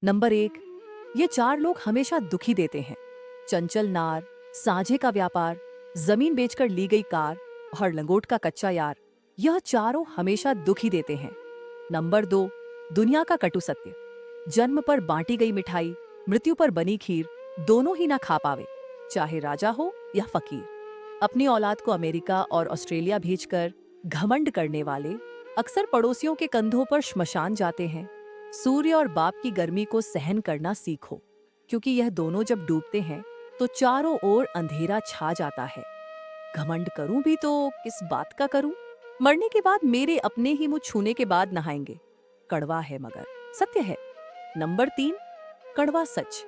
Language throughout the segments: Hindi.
नंबर 1, ये 4 लोग हमेशा दुखी देते हैं। चंचल नार, साझे का व्यापार, जमीन बेचकर ली गई कार और लंगोट का कच्चा यार, यह चारों हमेशा दुखी देते हैं। नंबर 2, दुनिया का कटु सत्य। जन्म पर बांटी गई मिठाई, मृत्यु पर बनी खीर, दोनों ही ना खा पावे, चाहे राजा हो या फकीर। अपनी औलाद को अमेरिका और ऑस्ट्रेलिया भेजकर घमंड करने वाले अक्सर पड़ोसियों के कंधों पर श्मशान जाते हैं। सूर्य और बाप की गर्मी को सहन करना सीखो, क्योंकि यह दोनों जब डूबते हैं तो चारों ओर अंधेरा छा जाता है। घमंड करूं भी तो किस बात का करूं? मरने के बाद मेरे अपने ही मुंह छूने के बाद नहाएंगे। कड़वा है मगर सत्य है। नंबर 3, कड़वा सच।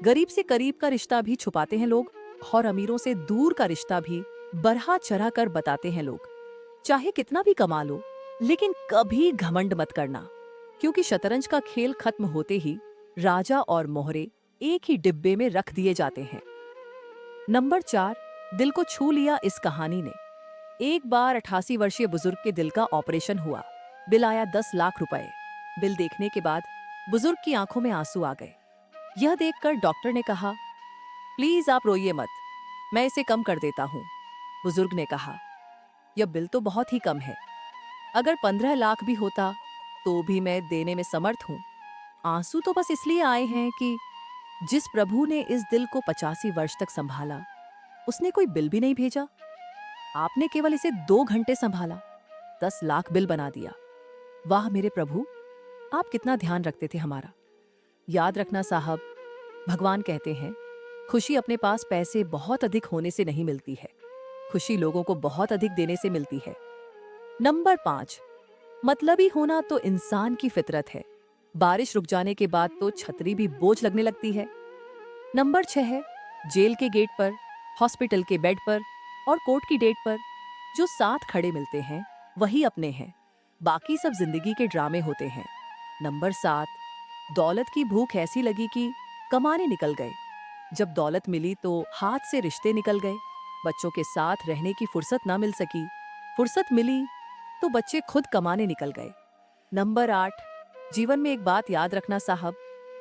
गरीब से करीब का रिश्ता भी छुपाते हैं लोग, और अमीरों से दूर का रिश्ता भी बरहा चढ़ा कर बताते हैं लोग। चाहे कितना भी कमा लो, लेकिन कभी घमंड मत करना, क्योंकि शतरंज का खेल खत्म होते ही राजा और मोहरे एक ही डिब्बे में रख दिए जाते हैं। नंबर 4, दिल को छू लिया इस कहानी ने। एक बार 88 वर्षीय बुजुर्ग के दिल का ऑपरेशन हुआ। बिल आया 10 लाख रुपए। बिल देखने के बाद बुजुर्ग की आंखों में आंसू आ गए। यह देखकर डॉक्टर ने कहा, प्लीज आप रोइए मत, मैं इसे कम कर देता हूँ। बुजुर्ग ने कहा, यह बिल तो बहुत ही कम है, अगर 15 लाख भी होता तो भी मैं देने में समर्थ हूँ। आंसू तो बस इसलिए आए हैं कि जिस प्रभु ने इस दिल को 85 वर्ष तक संभाला, उसने कोई बिल भी नहीं भेजा। आपने केवल इसे 2 घंटे संभाला, 10 लाख बिल बना दिया। वाह मेरे प्रभु, आप कितना ध्यान रखते थे हमारा। याद रखना साहब, भगवान कहते हैं, खुशी अपने पास पैसे बहुत अधिक होने से नहीं मिलती है, खुशी लोगों को बहुत अधिक देने से मिलती है। नंबर 5, मतलबी होना तो इंसान की फितरत है। बारिश रुक जाने के बाद तो छतरी भी बोझ लगने लगती है। नंबर 6 है, जेल के गेट पर, हॉस्पिटल के बेड पर और कोर्ट की डेट पर जो साथ खड़े मिलते हैं वही अपने हैं, बाकी सब जिंदगी के ड्रामे होते हैं। नंबर 7, दौलत की भूख ऐसी लगी कि कमाने निकल गए। जब दौलत मिली तो हाथ से रिश्ते निकल गए, बच्चों के साथ रहने की फुर्सत ना मिल सकी। फुर्सत मिली तो बच्चे खुद कमाने निकल गए। नंबर 8, जीवन में एक बात याद रखना साहब,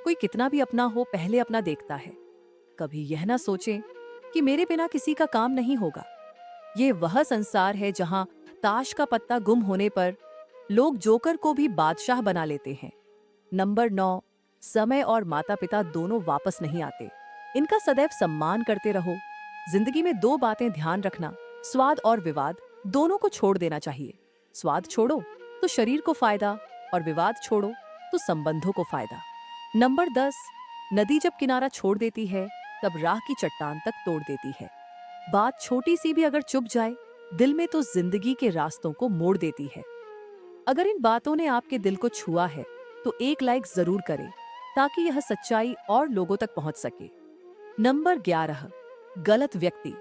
कोई कितना भी अपना हो पहले अपना देखता है। कभी यह ना सोचें कि मेरे बिना किसी का काम नहीं होगा। ये वह संसार है जहां ताश का पत्ता गुम होने पर लोग जोकर को भी बादशाह बना लेते हैं। नंबर 9, समय और माता पिता दोनों वापस नहीं आते, इनका सदैव सम्मान करते रहो। जिंदगी में 2 बातें ध्यान रखना, स्वाद और विवाद, दोनों को छोड़ देना चाहिए। स्वाद छोड़ो तो शरीर को फायदा, और विवाद छोड़ो तो संबंधों को फायदा। नंबर 10, नदी जब किनारा छोड़ देती है तब राह की चट्टान तक तोड़ देती है। बात छोटी सी भी अगर चुप जाए दिल में तो जिंदगी के रास्तों को मोड़ देती है। अगर इन बातों ने आपके दिल को छुआ है तो एक लाइक जरूर करें, ताकि यह सच्चाई और लोगों तक पहुंच सके। नंबर 11, गलत व्यक्ति।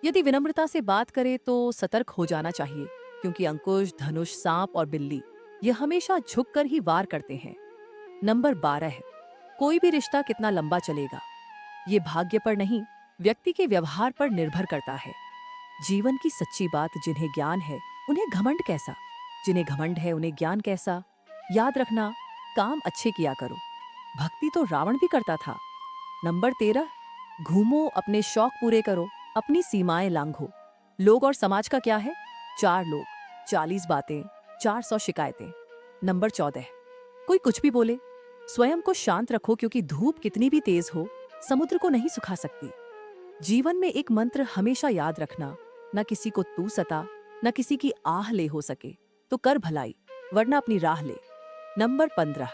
यदि विनम्रता से बात करें तो सतर्क हो जाना चाहिए, क्योंकि अंकुश, धनुष, सांप और बिल्ली ये हमेशा झुककर ही वार करते हैं। नंबर 12 है, कोई भी रिश्ता कितना लंबा चलेगा ये भाग्य पर नहीं, व्यक्ति के व्यवहार पर निर्भर करता है। जीवन की सच्ची बात, जिन्हें ज्ञान है उन्हें घमंड कैसा, जिन्हें घमंड है उन्हें ज्ञान कैसा। याद रखना, काम अच्छे किया करो, भक्ति तो रावण भी करता था। नंबर 13, घूमो, अपने शौक पूरे करो, अपनी सीमाएं लांघो। लोग और समाज का क्या है? 4 लोग, 40 बातें, 400 शिकायतें। नंबर 14, कोई कुछ भी बोले, स्वयं को शांत रखो, क्योंकि धूप कितनी भी तेज हो समुद्र को नहीं सुखा सकती। जीवन में एक मंत्र हमेशा याद रखना, न किसी को तू सता, न किसी की आह ले, हो सके तो कर भलाई, वरना अपनी राह ले। नंबर 15,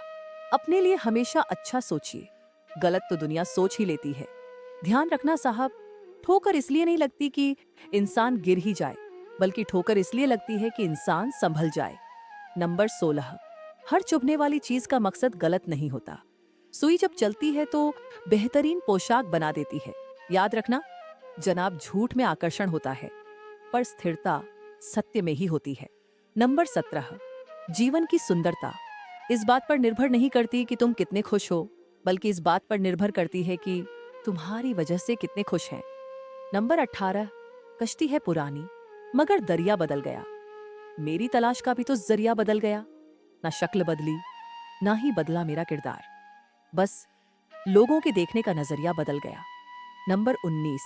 अपने लिए हमेशा अच्छा सोचिए, गलत तो दुनिया सोच ही लेती है। ध्यान रखना साहब, ठोकर इसलिए नहीं लगती कि इंसान गिर ही जाए, बल्कि ठोकर इसलिए लगती है कि इंसान संभल जाए। नंबर 16, हर चुभने वाली चीज का मकसद गलत नहीं होता। सुई जब चलती है तो बेहतरीन पोशाक बना देती है। याद रखना, जनाब, झूठ में आकर्षण होता है, पर स्थिरता सत्य में ही होती है। नंबर 17, जीवन की सुंदरता इस बात पर निर्भर नहीं करती कि तुम कितने खुश हो, बल्कि इस बात पर निर्भर करती है कि तुम्हारी वजह से कितने खुश हैं। नंबर 18, कश्ती है पुरानी मगर दरिया बदल गया। मेरी तलाश का भी तो जरिया बदल गया, ना शक्ल बदली, ना ही बदला मेरा किरदार। बस लोगों के देखने का नजरिया बदल गया। नंबर 19,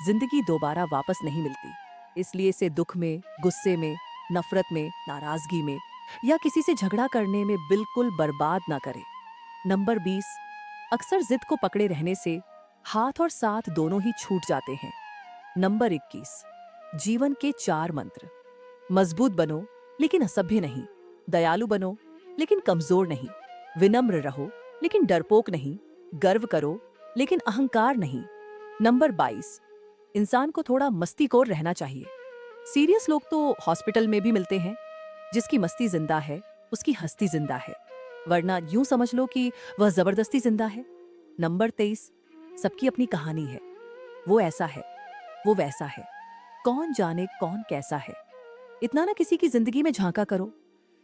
जिंदगी दोबारा वापस नहीं मिलती, इसलिए इसे दुख में, गुस्से में, नफरत में, नाराजगी में या किसी से झगड़ा करने में बिल्कुल बर्बाद ना करें। नंबर 20, अक्सर जिद को पकड़े रहने से हाथ और साथ दोनों ही छूट जाते हैं। नंबर 21, जीवन के 4 मंत्र। मजबूत बनो लेकिन असभ्य नहीं, दयालु बनो लेकिन कमजोर नहीं, विनम्र रहो लेकिन डरपोक नहीं, गर्व करो लेकिन अहंकार नहीं। नंबर 22, इंसान को थोड़ा मस्तीखोर रहना चाहिए। सीरियस लोग तो हॉस्पिटल में भी मिलते हैं। जिसकी मस्ती जिंदा है उसकी हस्ती जिंदा है, वरना यूं समझ लो कि वह जबरदस्ती जिंदा है। नंबर 23, सबकी अपनी कहानी है। वो ऐसा है, वो वैसा है, कौन जाने कौन कैसा है। इतना ना किसी की जिंदगी में झांका करो।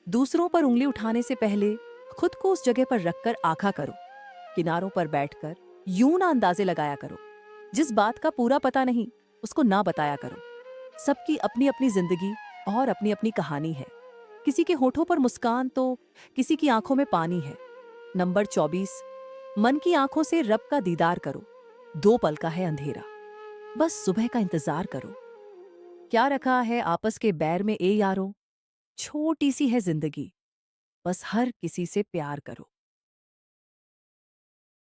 दूसरों पर उंगली उठाने से पहले खुद को उस जगह पर रखकर आंखा करो। किनारों पर बैठकर यूं ना अंदाजे लगाया करो। जिस बात का पूरा पता नहीं उसको ना बताया करो। सबकी अपनी अपनी जिंदगी और अपनी अपनी कहानी है। किसी के होठों पर मुस्कान तो किसी की आंखों में पानी है। नंबर 24, मन की आंखों से रब का दीदार करो। 2 पल का है अंधेरा, बस सुबह का इंतजार करो। क्या रखा है आपस के बैर में ए यारों, छोटी सी है जिंदगी, बस हर किसी से प्यार करो।